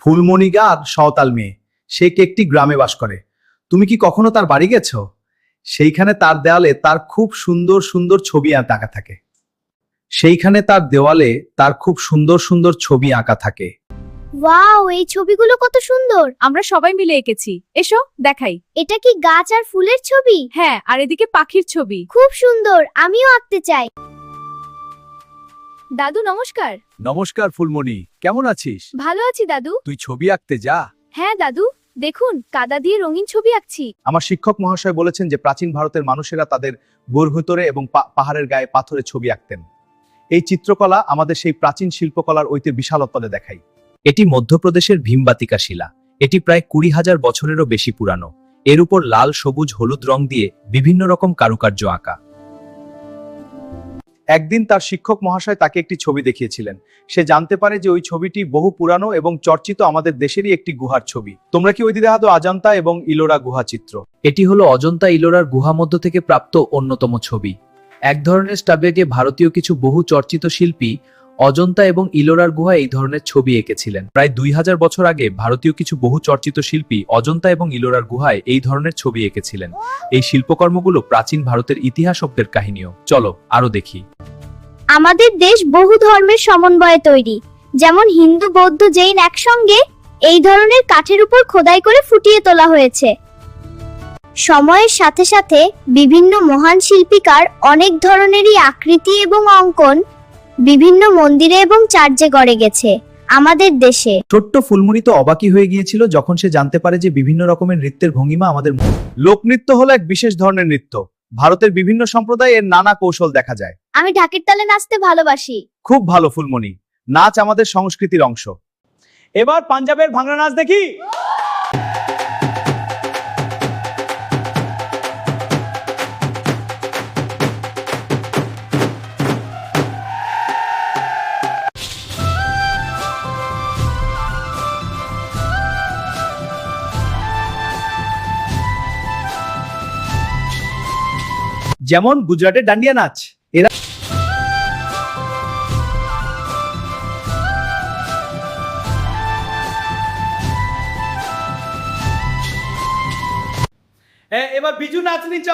ফুলমণিকা আর সাঁওতাল মেয়ে। সে একটি গ্রামে বাস করে। তুমি কি কখনো তার বাড়ি গেছো? সেইখানে তার দেওয়ালে তার খুব সুন্দর সুন্দর ছবি আঁকা থাকে। সেইখানে তার দেওয়ালে তার খুব সুন্দর সুন্দর ছবি আঁকা থাকে। ওয়াও, এই ছবিগুলো কত সুন্দর। আমরা সবাই মিলে এঁকেছি, এসো দেখাই। এটা কি গাছ আর ফুলের ছবি? হ্যাঁ, আর এদিকে পাখির ছবি। খুব সুন্দর, আমিও আঁকতে চাই। দাদু নমস্কার। নমস্কার ফুলমণি, কেমন আছিস? ভালো আছি দাদু। তুই ছবি আঁকতে যা। হ্যাঁ দাদু, দেখুন কাদা দিয়ে রঙিন ছবি আঁকছি। আমার শিক্ষক মহাশয় বলেছেন যে প্রাচীন ভারতের মানুষেরা তাদের ভূতরে এবং পাহাড়ের গায়ে পাথরে ছবি আঁকতেন। এই চিত্রকলা আমাদের সেই প্রাচীন শিল্পকলার ঐতিহ্যের বিশালত্বলে দেখায়। এটি মধ্যপ্রদেশের ভীমবাতিকা শিলা। এটি প্রায় 20,000 বছরেরও বেশি পুরানো। এর উপর লাল, সবুজ, হলুদ রং দিয়ে বিভিন্ন রকম কারুকার্য আঁকা। একদিন তার শিক্ষক মহাশয় তাকে একটি ছবি দেখিয়েছিলেন। সে জানতে পারে যে ওই ছবিটি বহু পুরানো এবং চর্চিত আমাদের দেশেরই একটি গুহার ছবি। তোমরা কি ওই দেখাতো অজন্তা এবং ইলোরা গুহা চিত্র? এটি হলো অজন্তা ইলোরার গুহা মধ্য থেকে প্রাপ্ত অন্যতম ছবি। এক ধরনের স্টাবেগে ভারতীয় কিছু বহু চর্চিত শিল্পী অজন্তা এবং ইলোরার গুহা এই ধরনের ছবি এঁকেছিলেন। প্রায় 2000 বছর আগে ভারতীয় কিছু বহু চর্চিত শিল্পী অজন্তা এবং ইলোরার গুহায় এই ধরনের ছবি এঁকেছিলেন। এই শিল্পকর্মগুলো প্রাচীন ভারতের ইতিহাস অব্দের কাহিনীও। চলো আরো দেখি। আমাদের দেশ বহু ধর্মের সমন্বয়ে তৈরি। যেমন হিন্দু, বৌদ্ধ, জৈন একসঙ্গে এই ধরনের কাঠের উপর খোদাই করে ফুটিয়ে তোলা হয়েছে। সময়ের সাথে সাথে বিভিন্ন মহান শিল্পীকার অনেক ধরনেরই আকৃতি এবং অঙ্কন বিভিন্ন মন্দিরে এবং চার্চে গড়ে গেছে আমাদের দেশে। ছোট্ট ফুলমণি তো অবাকই হয়ে গিয়েছিল যখন সে জানতে পারে যে বিভিন্ন রকমের নৃত্যের ভঙ্গিমা আমাদের লোকনৃত্য হলো এক বিশেষ ধরনের নৃত্য। ভারতের বিভিন্ন সম্প্রদায়ে এর নানা কৌশল দেখা যায়। আমি ঢাকের তালে নাচতে ভালোবাসি। খুব ভালো ফুলমণি, নাচ আমাদের সংস্কৃতির অংশ। এবার পাঞ্জাবের ভাংড়া নাচ দেখি। যেমন গুজরাটের ডান্ডিয়া নাচ। এরা এবার বিজু নাচনি চ।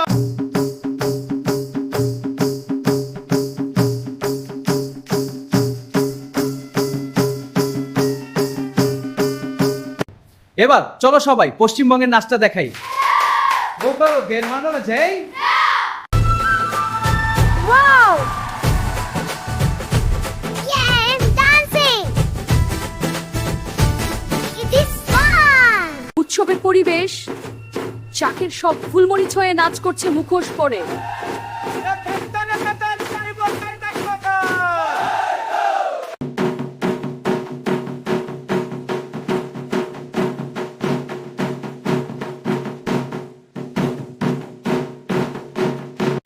এবার চলো সবাই পশ্চিমবঙ্গের নাচটা দেখাই। Wow! Yeah, I'm dancing! It is fun! উৎসবের পরিবেশ, চাকের সব ফুলমণি ছয়ে নাচ করছে মুখোশ পরে।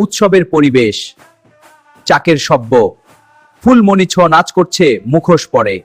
উৎসবের পরিবেশ, চাকের শব্দ, ফুলমণি ছ নাচ করছে মুখোশ পরে।